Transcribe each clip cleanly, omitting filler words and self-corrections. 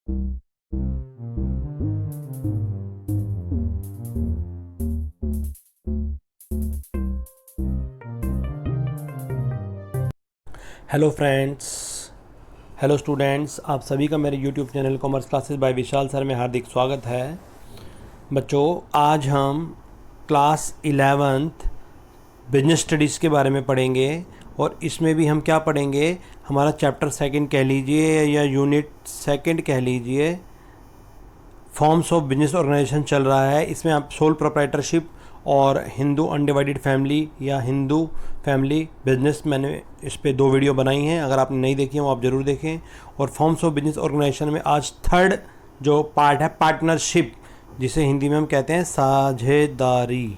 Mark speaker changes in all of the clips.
Speaker 1: Hello friends, hello students, आप सभी का मेरे YouTube channel commerce classes bye विशाल सर में हार्दिक स्वागत है। बच्चों, आज हम क्लास 11th बिजनेस स्टडीज़ के बारे में पढ़ेंगे और इसमें भी हम क्या पढ़ेंगे, हमारा चैप्टर सेकंड कह लीजिए या यूनिट सेकंड कह लीजिए, फॉर्म्स ऑफ बिजनेस ऑर्गेनाइजेशन चल रहा है। इसमें आप सोल प्रोप्राइटरशिप और हिंदू अनडिवाइडेड फैमिली या हिंदू फैमिली बिजनेस, मैंने इस पे 2 वीडियो बनाई हैं, अगर आपने नहीं देखी हैं वो आप ज़रूर देखें। और फॉर्म्स ऑफ बिजनेस ऑर्गेनाइजेशन में आज थर्ड जो पार्ट है पार्टनरशिप, जिसे हिंदी में हम कहते हैं साझेदारी,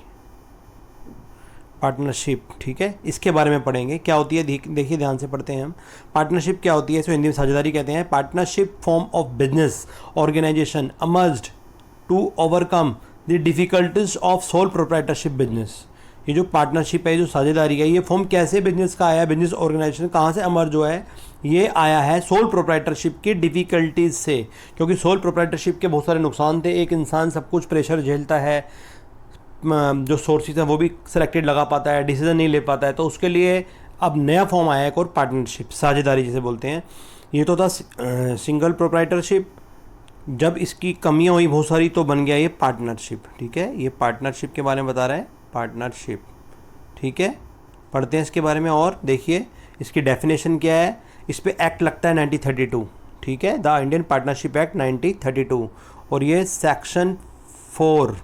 Speaker 1: पार्टनरशिप, ठीक है। इसके बारे में पढ़ेंगे क्या होती है, देखिए ध्यान से पढ़ते हैं हम। पार्टनरशिप क्या होती है, इसको हिंदी में साझेदारी कहते हैं। Partnership form of business organisation emerged to overcome the difficulties of sole proprietorship business. ये जो पार्टनरशिप है, जो साझेदारी है, ये फॉर्म कैसे बिजनेस का आया, बिजनेस ऑर्गेनाइजेशन कहाँ से अमर्ज हुआ है, ये आया है सोल प्रोप्राइटरशिप की डिफ़िकल्टीज़ से। क्योंकि सोल प्रोप्राइटरशिप के बहुत सारे नुकसान थे। एक इंसान सब कुछ प्रेशर झेलता है, जो सोर्सेज हैं वो भी सिलेक्टेड लगा पाता है, डिसीजन नहीं ले पाता है, तो उसके लिए अब नया फॉर्म आया है एक और पार्टनरशिप, साझेदारी जिसे बोलते हैं। ये तो था सिंगल प्रोप्राइटरशिप, जब इसकी कमियां हुई बहुत सारी तो बन गया ये पार्टनरशिप, ठीक है। ये पार्टनरशिप के बारे में बता रहा है, पार्टनरशिप, ठीक है। पढ़ते हैं इसके बारे में और देखिए इसकी डेफिनेशन क्या है। इस पे एक्ट लगता है 1932, ठीक है, द इंडियन पार्टनरशिप एक्ट 1932, और ये सेक्शन 4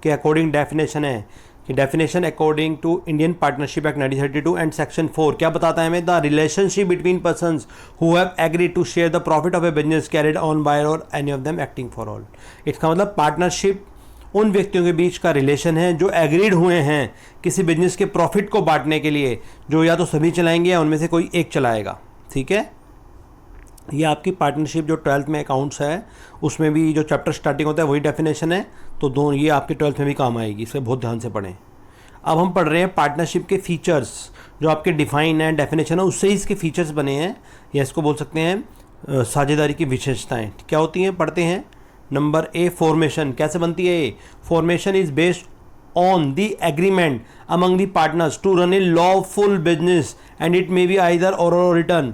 Speaker 1: के अकॉर्डिंग डेफिनेशन है कि definition according to Indian partnership act 1932 and section 4 क्या बताता है हमें, the relationship between persons who have agreed to share the profit of a business carried on by or any of them acting for all. इसका मतलब partnership उन व्यक्तियों के बीच का रिलेशन है जो एग्रीड हुए हैं किसी बिजनेस के प्रॉफिट को बांटने के लिए, जो या तो सभी चलाएंगे या उनमें से कोई एक चलाएगा, ठीक है। ये आपकी पार्टनरशिप जो 12th में अकाउंट्स है उसमें भी जो चैप्टर स्टार्टिंग होता है वही डेफिनेशन है, तो दोनों ये आपके 12th में भी काम आएगी, इसे बहुत ध्यान से पढ़ें। अब हम पढ़ रहे हैं पार्टनरशिप के फीचर्स, जो आपके डिफाइन है, डेफिनेशन है, उससे ही इसके फीचर्स बने हैं, या इसको बोल सकते हैं साझेदारी की विशेषताएं क्या होती हैं। पढ़ते हैं। Number A, formation. कैसे बनती है ये? Formation is based on the agreement among the partners to run a lawful business and it may be either oral or written।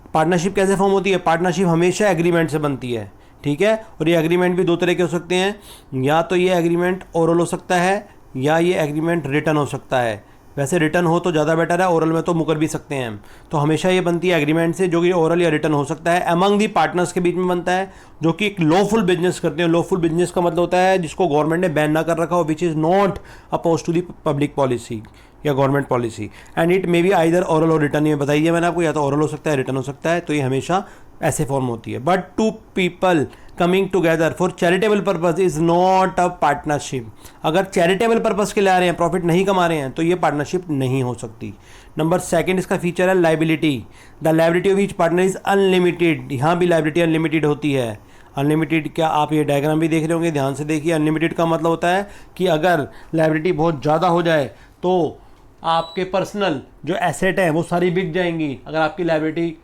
Speaker 1: Partnership कैसे फॉर्म होती है? पार्टनरशिप हमेशा एग्रीमेंट से बनती है, ठीक है। और ये एग्रीमेंट भी 2 तरह के हो सकते हैं, या तो ये एग्रीमेंट ओरल हो सकता है या ये एग्रीमेंट रिटन हो सकता है। वैसे रिटन हो तो ज़्यादा बेटर है, ओरल में तो मुकर भी सकते हैं हम। तो हमेशा ये बनती है एग्रीमेंट से, जो कि ओरल या रिटन हो सकता है, अमंग दी पार्टनर्स के बीच में बनता है, जो कि एक लॉफुल बिजनेस करते हैं। लॉफुल बिजनेस का मतलब होता है जिसको गवर्नमेंट ने बैन ना कर रखा हो, which is not oppose to the public policy या government policy, and it may be either oral or written. ये बताइए मैंने आपको, या तो ओरल हो सकता है, रिटन हो सकता है, तो ये हमेशा ऐसे फॉर्म होती है। But 2 people coming together for charitable purpose is not a partnership. अगर चैरिटेबल पर्पज के लिए आ रहे हैं, प्रॉफिट नहीं कमा रहे हैं, तो ये पार्टनरशिप नहीं हो सकती। नंबर सेकंड इसका फीचर है liability. The liability of each partner is unlimited. यहाँ भी लाइबिलिटी अनलिमिटेड होती है। अनलिमिटेड क्या, आप ये डायग्राम भी देख रहे होंगे, ध्यान से देखिए। अनलिमिटेड का मतलब होता है कि अगर लाइबिलिटी बहुत ज़्यादा हो जाए तो आपके पर्सनल जो एसेट हैं वो सारी बिक जाएंगी। अगर आपकी लाइबिलिटी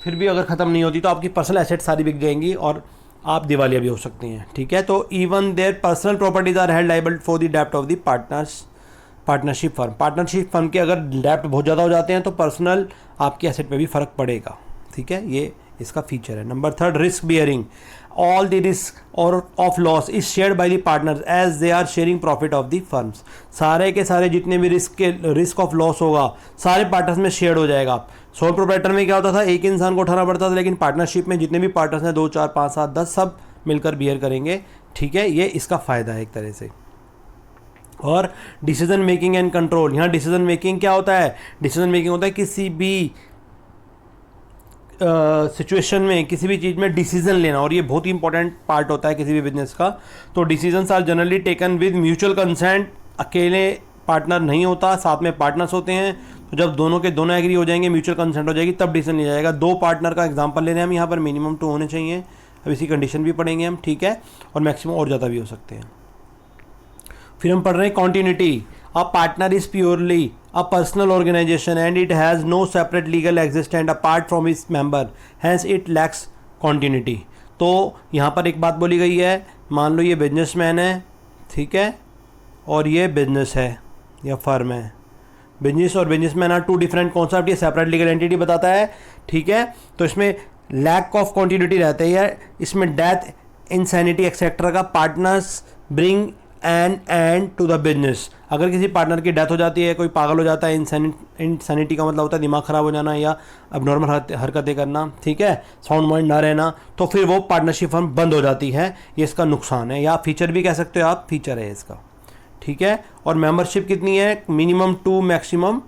Speaker 1: फिर भी अगर ख़त्म नहीं होती तो आपकी पर्सनल एसेट सारी बिक जाएंगी और आप दिवालिया भी हो सकती हैं, ठीक है। तो even their personal properties are held liable for the डेप्ट of the partnership firm. Partnership firm के अगर डेप्ट बहुत ज़्यादा हो जाते हैं तो पर्सनल आपकी एसेट पे भी फ़र्क पड़ेगा, ठीक है। ये इसका फीचर है। Number third, risk bearing. All the risk or of loss is shared by the partners as they are sharing profit of the firms. सारे के सारे जितने भी रिस्क ऑफ लॉस होगा सारे पार्टनर्स में शेयर हो जाएगा। सोल प्रोप्राइटर में क्या होता था, एक इंसान को उठाना पड़ता था, लेकिन पार्टनरशिप में जितने भी पार्टनर्स हैं 2, 4, 5, 7, 10 सब मिलकर बियर करेंगे, ठीक है। ये इसका फ़ायदा है एक तरह से। और डिसीजन मेकिंग एंड कंट्रोल। यहाँ डिसीजन मेकिंग क्या होता है? डिसीजन मेकिंग होता है किसी भी सिचुएशन में, किसी भी चीज़ में डिसीजन लेना, और ये बहुत ही इंपॉर्टेंट पार्ट होता है किसी भी बिजनेस का। तो decisions are generally taken with mutual consent. अकेले पार्टनर नहीं होता, साथ में पार्टनर्स होते हैं। तो जब दोनों के दोनों एग्री हो जाएंगे, म्यूचुअल कंसेंट हो जाएगी, तब डिसीजन लिया जाएगा। 2 पार्टनर का एग्जांपल ले रहे हैं हम यहाँ पर, मिनिमम 2 होने चाहिए। अब इसी कंडीशन भी पढ़ेंगे हम, ठीक है, और मैक्सिमम और ज़्यादा भी हो सकते हैं। फिर हम पढ़ रहे हैं continuity. A partner is purely a personal organization and it has no separate legal existence apart from its member, hence it lacks continuity। तो यहाँ पर एक बात बोली गई है, मान लो ये बिजनेसमैन है, ठीक है, और ये बिजनेस है या फर्म है। बिजनेस और businessman are two different concept, ये सेपरेट लीगल एंटिटी बताता है, ठीक है। तो इसमें लैक ऑफ कॉन्टिन्यूटी रहती है, इसमें डेथ, इंसैनिटी एक्सेट्रा का partners bring an end to the business. अगर किसी पार्टनर की डेथ हो जाती है, कोई पागल हो जाता है, इंसैनिटी का मतलब होता है दिमाग ख़राब हो जाना या अबनॉर्मल हरकतें करना, ठीक है, साउंड माइंड ना रहना, तो फिर वो पार्टनरशिप फर्म बंद हो जाती है। ये इसका नुकसान है, या फीचर भी कह सकते हो आप, फीचर है इसका, ठीक है। और मेंबरशिप कितनी है, मिनिमम 2 मैक्सिमम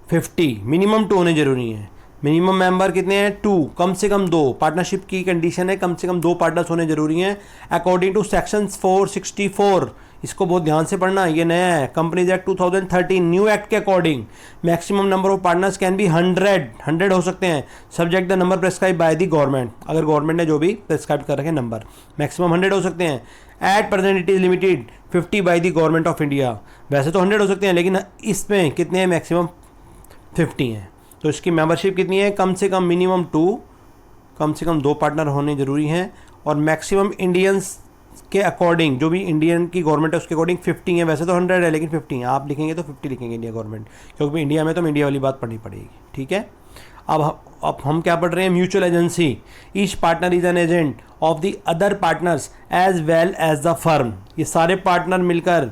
Speaker 1: 50, मिनिमम 2 होने जरूरी है। मिनिमम मेंबर कितने हैं, 2, कम से कम 2। पार्टनरशिप की कंडीशन है कम से कम 2 पार्टनर्स होने जरूरी हैं अकॉर्डिंग टू सेक्शन 464। इसको बहुत ध्यान से पढ़ना, ये नया है, कंपनीज एक्ट 2013 न्यू एक्ट के according maximum number of partners can be 100 हो सकते हैं, subject the number prescribe by the government. अगर गवर्नमेंट ने जो भी प्रेस्क्राइब कर रखे नंबर, मैक्सिमम 100 हो सकते हैं। At present it is limited 50 by the government of India. वैसे तो 100 हो सकते हैं, लेकिन इसमें कितने हैं, मैक्सिमम 50 हैं। तो इसकी मेंबरशिप कितनी है, कम से कम मिनिमम 2, कम से कम 2 पार्टनर होने जरूरी हैं, और मैक्सिमम इंडियंस के अकॉर्डिंग, जो भी इंडियन की गवर्नमेंट है उसके अकॉर्डिंग 50 है। वैसे तो 100 है, लेकिन 50 है, आप लिखेंगे तो 50 लिखेंगे इंडिया गवर्नमेंट, क्योंकि इंडिया में तो इंडिया वाली बात पढ़नी पड़ेगी, ठीक है। अब हम क्या पढ़ रहे हैं, mutual agency, each partner is an agent of the other partners as well as the firm. ये सारे पार्टनर मिलकर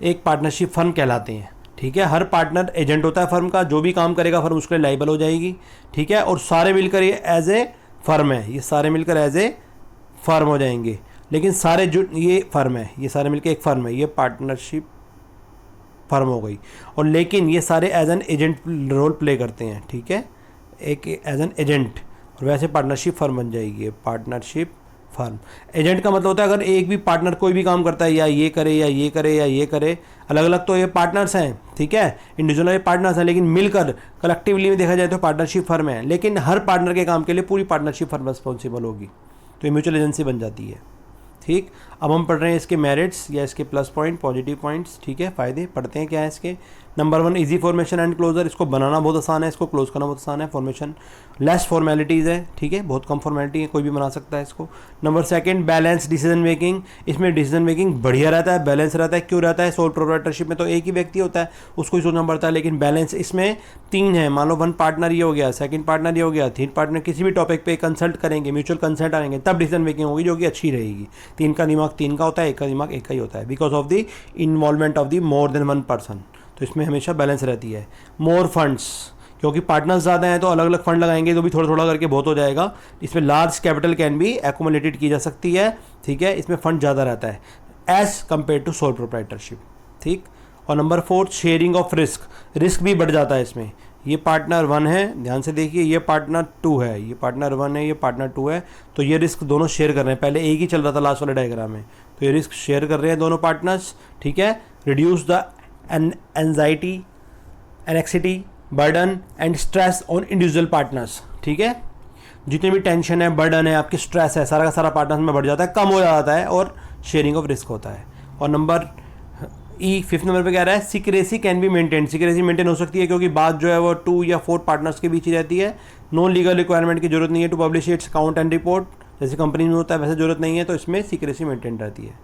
Speaker 1: एक पार्टनरशिप फर्म कहलाते हैं, ठीक है। हर पार्टनर एजेंट होता है फर्म का, जो भी काम करेगा फर्म उसके लिए लाइबल हो जाएगी, ठीक है। और सारे मिलकर ये एज ए फर्म है, ये सारे मिलकर एज ए फर्म हो जाएंगे, लेकिन सारे जो ये फर्म है, ये सारे मिलकर एक फर्म है, ये पार्टनरशिप फर्म हो गई। और लेकिन ये सारे as an agent role play करते हैं, ठीक है, एक एज एन एजेंट, और वैसे पार्टनरशिप फर्म बन जाएगी, पार्टनरशिप फर्म। एजेंट का मतलब होता है अगर एक भी पार्टनर कोई भी काम करता है, या ये करे या ये करे या ये करे, अलग अलग तो ये पार्टनर्स हैं, ठीक है, इंडिविजुअल ये पार्टनर्स हैं, लेकिन मिलकर कलेक्टिवली में देखा जाए तो पार्टनरशिप फर्म है। लेकिन हर पार्टनर के काम के लिए पूरी पार्टनरशिप फर्म रिस्पॉन्सिबल होगी, तो ये म्यूचुअल एजेंसी बन जाती है, ठीक। अब हम पढ़ रहे हैं इसके मेरिट्स या इसके प्लस पॉइंट, पॉजिटिव पॉइंट्स, ठीक है, फ़ायदे पढ़ते हैं क्या है इसके। Number 1, easy formation and closure, इसको बनाना बहुत आसान है, इसको क्लोज करना बहुत आसान है। फॉर्मेशन लेस फॉर्मेलिटीज़ है, ठीक है, बहुत कम फॉर्मेलिटी है, कोई भी बना सकता है इसको। नंबर 2, बैलेंस डिसीजन मेकिंग, इसमें डिसीजन मेकिंग बढ़िया रहता है, बैलेंस रहता है। क्यों रहता है, सोल प्रोप्राइटरशिप में तो एक ही व्यक्ति होता है, उसको ही सोचना पड़ता है, लेकिन बैलेंस इसमें 3 है। मान लो 1 पार्टनर ये हो गया, 2nd पार्टनर ये हो गया, 3 पार्टनर किसी भी टॉपिक पे कंसल्ट करेंगे, म्यूचुअल कंसल्ट आएंगे, तब डिसीजन मेकिंग होगी जो कि अच्छी रहेगी। 3 का दिमाग 3 का होता है, 1 का दिमाग 1 का ही होता है, because of the involvement of the more than 1 person. तो इसमें हमेशा बैलेंस रहती है। मोर फंड्स, क्योंकि पार्टनर्स ज़्यादा हैं तो अलग अलग फंड लगाएंगे तो भी थोड़ा थोड़ा करके बहुत हो जाएगा। इसमें large capital can be accumulated की जा सकती है, ठीक है, इसमें फंड ज़्यादा रहता है as compare to sole proprietorship, ठीक। और number 4, sharing of risk, risk भी बढ़ जाता है इसमें। ये पार्टनर 1 है, ध्यान से देखिए, ये पार्टनर 2 है, ये पार्टनर 1 है, ये पार्टनर 2 है, तो ये रिस्क दोनों शेयर कर रहे हैं। पहले एक ही चल रहा था लास्ट वाले डायग्राम में, तो ये रिस्क शेयर कर रहे हैं दोनों पार्टनर्स, ठीक है। Reduce the anxiety, anxiety, burden and stress on individual partners, ठीक है। जितनी भी टेंशन है, बर्डन है, आपकी स्ट्रेस है, सारा का सारा पार्टनर्स में बढ़ जाता है, कम हो जाता है, और शेयरिंग ऑफ रिस्क होता है। और नंबर 5th नंबर पे कह रहा है, secrecy can be maintain, secrecy maintain हो सकती है क्योंकि बात जो है वो 2 या 4 पार्टनर्स के बीच ही रहती है। नो लीगल रिक्वायरमेंट की जरूरत नहीं है to publish its account and report, जैसे कंपनी में होता है वैसे जरूरत नहीं है, तो इसमें सीक्रेसी मेंटेन रहती है,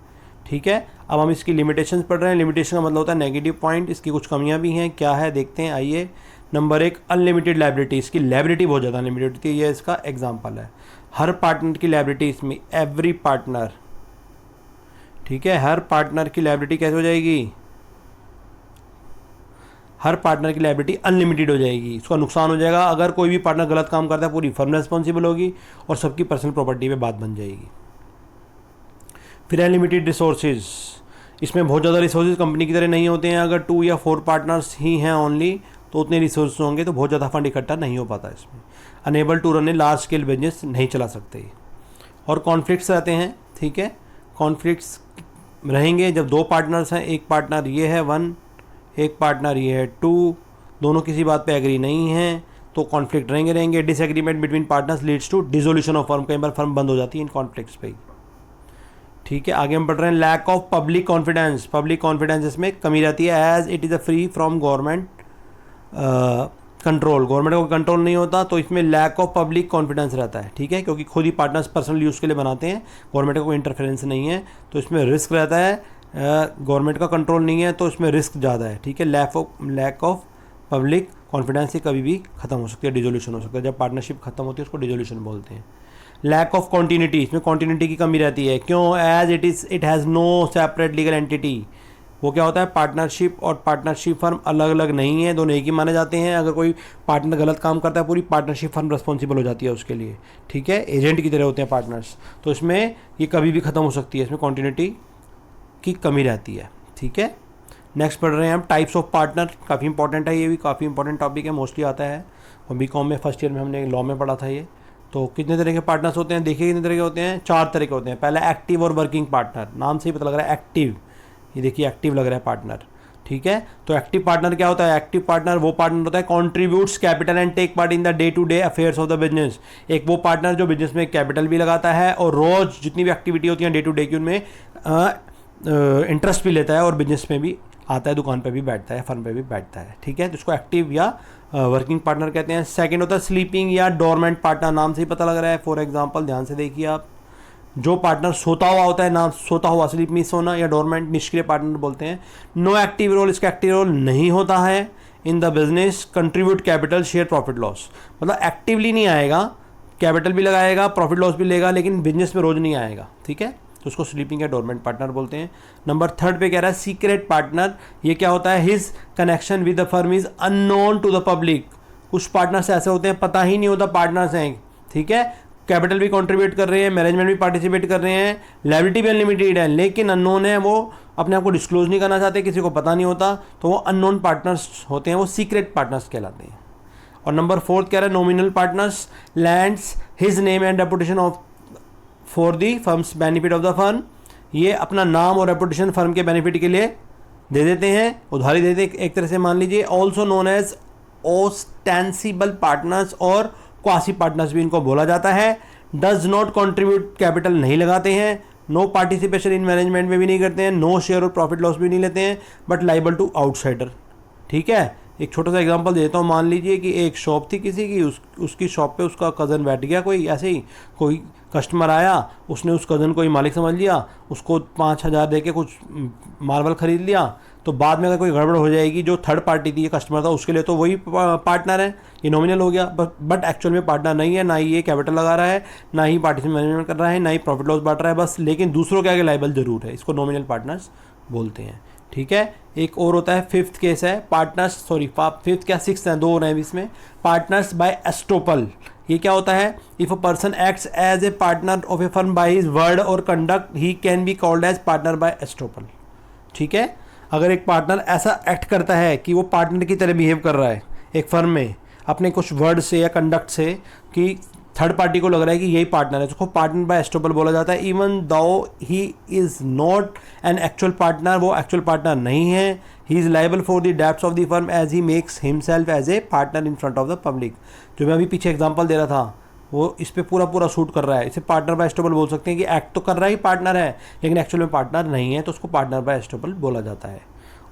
Speaker 1: ठीक है। अब हम इसकी लिमिटेशंस पढ़ रहे हैं। लिमिटेशन का मतलब होता है नेगेटिव पॉइंट, इसकी कुछ कमियां भी हैं, क्या है देखते हैं, आइए। नंबर 1, अनलिमिटेड लायबिलिटी, इसकी लायबिलिटी बहुत ज़्यादा अनलिमिटेड होती है, ये इसका एग्जाम्पल है। हर पार्टनर की लायबिलिटी इसमें, एवरी पार्टनर, ठीक है, हर पार्टनर की लायबिलिटी कैसे हो जाएगी, हर पार्टनर की लायबिलिटी अनलिमिटेड हो जाएगी। इसका नुकसान हो जाएगा अगर कोई भी पार्टनर गलत काम करता है, पूरी फर्म रिस्पॉन्सिबल होगी और सबकी पर्सनल प्रॉपर्टी पे बात बन जाएगी। फिर अनलिमिटेड रिसोर्सेज, इसमें बहुत ज़्यादा रिसोर्सेज कंपनी की तरह नहीं होते हैं। अगर 2 या 4 पार्टनर्स ही हैं ओनली, तो उतने रिसोर्स होंगे तो बहुत ज़्यादा फंड इकट्ठा नहीं हो पाता इसमें। Unable to run a large scale business, नहीं चला सकते। और कॉन्फ्लिक्ट्स रहते हैं, ठीक है, कॉन्फ्लिक्ट्स रहेंगे जब 2 पार्टनर्स हैं, एक पार्टनर ये है 1, एक पार्टनर ये है 2, दोनों किसी बात पे एग्री नहीं हैं, तो कॉन्फ्लिक्ट रहेंगे। Disagreement between partners leads to dissolution of firm, कई बार फर्म बंद हो जाती है इन कॉन्फ्लिक्ट्स पे, ठीक है। आगे हम पढ़ रहे हैं lack of public confidence, public confidence इसमें कमी रहती है as it is a free from government control, government का कोई कंट्रोल नहीं होता, तो इसमें लैक ऑफ पब्लिक कॉन्फिडेंस रहता है, ठीक है, क्योंकि खुद ही पार्टनर्स पर्सनल यूज़ के लिए बनाते हैं, गवर्नमेंट का कोई इंटरफेरेंस नहीं है, तो इसमें रिस्क रहता है, गवर्नमेंट का कंट्रोल नहीं है तो इसमें रिस्क ज़्यादा है, ठीक है। लैक ऑफ पब्लिक कॉन्फिडेंस से कभी भी खत्म हो सकती है, डिसोल्यूशन हो सकता है, जब पार्टनरशिप खत्म होती है उसको डिसोल्यूशन बोलते हैं। लैक ऑफ कॉन्टीन्यूटी, इसमें कॉन्टीन्यूटी की कमी रहती है, क्यों, as it has no separate legal entity. वो क्या होता है, पार्टनरशिप और पार्टनरशिप फर्म अलग अलग नहीं है, दोनों एक ही माने जाते हैं। अगर कोई पार्टनर गलत काम करता है पूरी पार्टनरशिप फर्म रिस्पॉन्सिबल हो जाती है उसके लिए, ठीक है, एजेंट की तरह होते हैं पार्टनर्स, तो इसमें ये कभी भी ख़त्म हो सकती है, इसमें कॉन्टीन्यूटी की कमी रहती है, ठीक है। नेक्स्ट पढ़ रहे हैं हम टाइप्स ऑफ पार्टनर, काफ़ी इंपॉर्टेंट है, ये भी काफ़ी इंपॉर्टेंट टॉपिक है, मोस्टली आता है और बीकॉम में फर्स्ट ईयर में हमने लॉ में पढ़ा था ये। तो कितने तरह के पार्टनर्स होते हैं, देखिए कितने तरह के होते हैं, 4 तरह के होते हैं। पहला एक्टिव और वर्किंग पार्टनर, नाम से ही पता लग रहा है एक्टिव, ये देखिए एक्टिव लग रहा है पार्टनर, ठीक है। तो एक्टिव पार्टनर क्या होता है, एक्टिव पार्टनर वो पार्टनर होता है contributes capital and take part in the day to day affairs of the business. एक वो पार्टनर जो बिजनेस में कैपिटल भी लगाता है और रोज जितनी भी एक्टिविटी होती है डे टू डे की उनमें इंटरेस्ट भी लेता है और बिजनेस में भी आता है, दुकान पे भी बैठता है, फर्म पे भी बैठता है, ठीक है। तो इसको एक्टिव या वर्किंग पार्टनर कहते हैं। सेकंड होता है स्लीपिंग या डोरमेंट पार्टनर, नाम से ही पता लग रहा है। फॉर एग्जांपल ध्यान से देखिए आप, जो पार्टनर सोता हुआ होता है, नाम सोता हुआ, स्लीप में सोना, या डोरमेंट निष्क्रिय पार्टनर बोलते हैं। नो एक्टिव रोल, इसका एक्टिव रोल नहीं होता है in the business, contribute capital, share profit loss, मतलब एक्टिवली नहीं आएगा, कैपिटल भी लगाएगा, प्रॉफिट लॉस भी लेगा, लेकिन बिजनेस में रोज नहीं आएगा, ठीक है। तो उसको स्लीपिंग या डोरमेंट पार्टनर बोलते हैं। नंबर 3 पे कह रहा है सीक्रेट पार्टनर, ये क्या होता है, his connection with the firm is unknown to the public. कुछ पार्टनर्स ऐसे होते हैं पता ही नहीं होता पार्टनर्स हैं, ठीक है, कैपिटल भी कंट्रीब्यूट कर रहे हैं, मैनेजमेंट भी पार्टिसिपेट कर रहे हैं, लायबिलिटी भी अनलिमिटेड है, लेकिन अननोन है, वो अपने आप को डिस्क्लोज नहीं करना चाहते, किसी को पता नहीं होता, तो वो अननोन पार्टनर्स होते हैं, वो सीक्रेट पार्टनर्स कहलाते हैं। और नंबर 4 कह रहा है nominal partners lands his name and reputation of for the firms benefit of the firm, ये अपना नाम और रेपुटेशन फर्म के बेनिफिट के लिए दे देते हैं, उधारी दे देते एक तरह से, मान लीजिए। ऑल्सो नोन एज ओस्टेंसिबल पार्टनर्स और क्वासी पार्टनर्स भी इनको बोला जाता है। डज नॉट कंट्रीब्यूट कैपिटल, नहीं लगाते हैं, नो पार्टिसिपेशन इन मैनेजमेंट में भी नहीं करते हैं, नो शेयर और प्रॉफिट लॉस भी नहीं लेते हैं, बट लाइबल टू आउटसाइडर, ठीक है। एक छोटा सा एग्जांपल देता हूँ, मान लीजिए कि एक शॉप थी किसी की, उसकी शॉप पे उसका कज़न बैठ गया, कोई ऐसे ही कोई कस्टमर आया, उसने उस कज़न को ही मालिक समझ लिया, उसको 5,000 दे के कुछ मार्बल ख़रीद लिया, तो बाद में अगर कोई गड़बड़ हो जाएगी, जो थर्ड पार्टी थी, ये कस्टमर था, उसके लिए तो वही पार्टनर है, ये नॉमिनल हो गया, बट एक्चुअल में पार्टनर नहीं है, ना ही ये कैपिटल लगा रहा है, ना ही पार्टिसिपेट मैनेजमेंट कर रहा है, ना ही प्रॉफिट लॉस बांट रहा है, बस, लेकिन दूसरों के आगे लाइबल जरूर है, इसको नॉमिनल पार्टनर्स बोलते हैं, ठीक है। एक और होता है, 5th केस है पार्टनर्स, सॉरी 5th क्या 6th है, 2 और हैं इसमें, पार्टनर्स बाय एस्टोपल। ये क्या होता है, if a person acts as a partner of a firm by his word or conduct, he can be called as partner by estoppel, ठीक है। अगर एक पार्टनर ऐसा एक्ट करता है कि वो पार्टनर की तरह बिहेव कर रहा है एक फर्म में, अपने कुछ वर्ड से या कंडक्ट से, कि थर्ड पार्टी को लग रहा है कि यही पार्टनर है, उसको पार्टनर बाय एस्टोपल बोला जाता है। Even though he is not an actual partner, वो एक्चुअल पार्टनर नहीं है, he is liable for the debts of the firm as he makes himself as a partner in front of the public. जो मैं अभी पीछे example दे रहा था, वो इस पर पूरा शूट कर रहा है, इसे पार्टनर बाय एस्टोपल बोल सकते हैं कि एक्ट तो कर रहा ही पार्टनर है, लेकिन एक्चुअल में पार्टनर नहीं है, तो उसको पार्टनर बाय एस्टोपल बोला जाता है।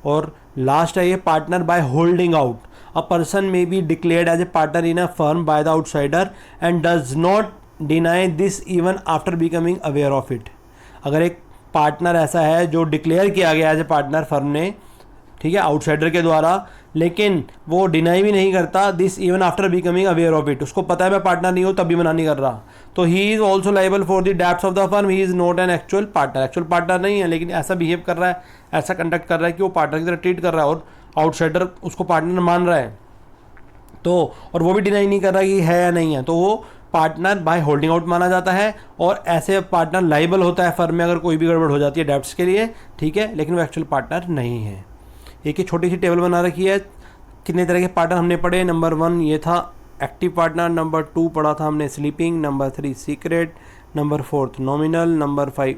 Speaker 1: और लास्ट है ये partner by holding out, a person may be declared as a partner in a firm by the outsider and does not deny this even after becoming aware of it. अगर एक partner ऐसा है जो declare किया गया as a partner firm ने, ठीक है, आउटसाइडर के द्वारा, लेकिन वो डिनाई भी नहीं करता this even after becoming aware of it, उसको पता है मैं पार्टनर नहीं हूँ तब भी मना नहीं कर रहा, तो he is also liable for the debts of the firm, he is not an actual partner, actual partner नहीं है, लेकिन ऐसा बिहेव कर रहा है, ऐसा कंडक्ट कर रहा है कि वो पार्टनर की तरह ट्रीट कर रहा है और आउटसाइडर उसको पार्टनर मान रहा है, तो और वो भी डिनाई नहीं कर रहा कि है या नहीं है, तो वो पार्टनर बाय होल्डिंग आउट माना जाता है। और ऐसे पार्टनर लाइबल होता है फर्म में अगर कोई भी गड़बड़ हो जाती है डेब्ट्स के लिए, ठीक है, लेकिन वो एक्चुअल पार्टनर नहीं है। एक ही छोटी सी टेबल बना रखी है, कितने तरह के पार्टनर हमने पढ़े। नंबर 1 ये था एक्टिव पार्टनर, नंबर 2 पढ़ा था हमने sleeping, number 3 secret, number 4 nominal, number 5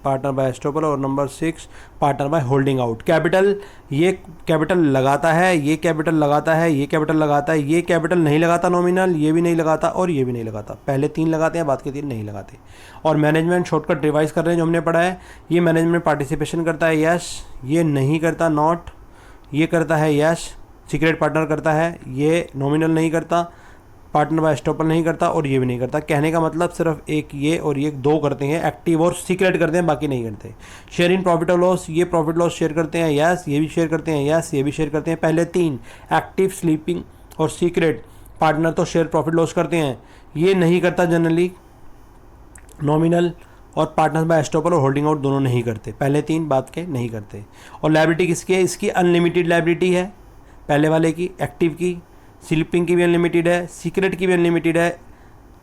Speaker 1: partner by estoppel और number 6 partner by holding out. Capital, ये कैपिटल लगाता है, ये कैपिटल लगाता है, ये कैपिटल लगाता है, ये कैपिटल नहीं लगाता नॉमिनल, ये भी नहीं लगाता और ये भी नहीं लगाता, पहले 3 लगाते हैं, बाद के 3 नहीं लगाते। और मैनेजमेंट शॉर्टकट रिवाइज कर रहे हैं जो हमने पढ़ा है, ये मैनेजमेंट पार्टिसिपेशन करता है, यस, ये नहीं करता, नॉट, ये करता है, यस, सीक्रेट पार्टनर करता है, ये नॉमिनल नहीं करता, पार्टनर बाय एस्टॉपल नहीं करता और ये भी नहीं करता। कहने का मतलब सिर्फ एक ये और ये दो करते हैं, एक्टिव और सीक्रेट करते हैं, बाकी नहीं करते। शेयर इन प्रॉफिट और लॉस, ये प्रॉफिट लॉस शेयर करते हैं, यस ये भी शेयर करते हैं, यस ये भी शेयर करते हैं। पहले तीन एक्टिव, स्लीपिंग और सीक्रेट पार्टनर तो शेयर प्रॉफिट लॉस करते हैं, ये नहीं करता जनरली। नॉमिनल और पार्टनर बाय एस्टॉपल और होल्डिंग आउट दोनों नहीं करते, पहले तीन बात के नहीं करते। और लायबिलिटी किसकी है? इसकी अनलिमिटेड लायबिलिटी है, पहले वाले की, एक्टिव की, स्लीपिंग की भी अनलिमिटेड है, सीक्रेट की भी अनलिमिटेड है,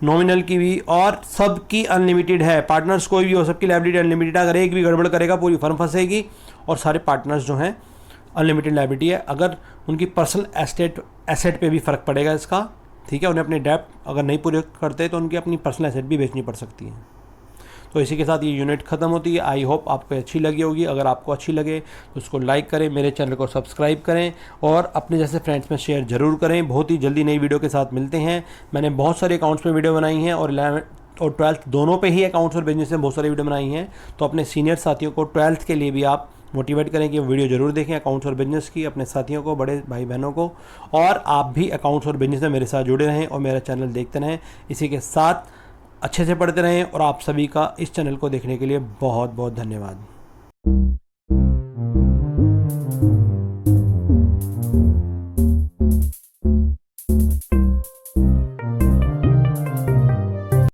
Speaker 1: नॉमिनल की भी, और सब की अनलिमिटेड है। पार्टनर्स कोई भी हो, सबकी लायबिलिटी अनलिमिटेड है। अगर एक भी गड़बड़ करेगा पूरी फर्म फंसेगी, और सारे पार्टनर्स जो हैं अनलिमिटेड लायबिलिटी है। अगर उनकी पर्सनल एसेट पे भी फ़र्क पड़ेगा इसका, ठीक है, उन्हें अपने डेप्ट अगर नहीं पूरे करते तो उनकी अपनी पर्सनल एसेट भी बेचनी पड़ सकती है। तो इसी के साथ ये यूनिट ख़त्म होती है। आई होप आपको अच्छी लगी होगी। अगर आपको अच्छी लगे तो उसको लाइक करें, मेरे चैनल को सब्सक्राइब करें और अपने जैसे फ्रेंड्स में शेयर ज़रूर करें। बहुत ही जल्दी नई वीडियो के साथ मिलते हैं। मैंने बहुत सारे अकाउंट्स में वीडियो बनाई हैं और 11th और 12th दोनों पे ही अकाउंट्स और बिजनेस में बहुत सारी वीडियो बनाई हैं। तो अपने सीनियर साथियों को 12th के लिए भी आप मोटिवेट करें कि वो वीडियो ज़रूर देखें अकाउंट्स और बिजनेस की, अपने साथियों को, बड़े भाई बहनों को। और आप भी अकाउंट्स और बिजनेस में मेरे साथ जुड़े रहें और मेरा चैनल देखते रहें। इसी के साथ अच्छे से पढ़ते रहें और आप सभी का इस चैनल को देखने के लिए बहुत बहुत धन्यवाद।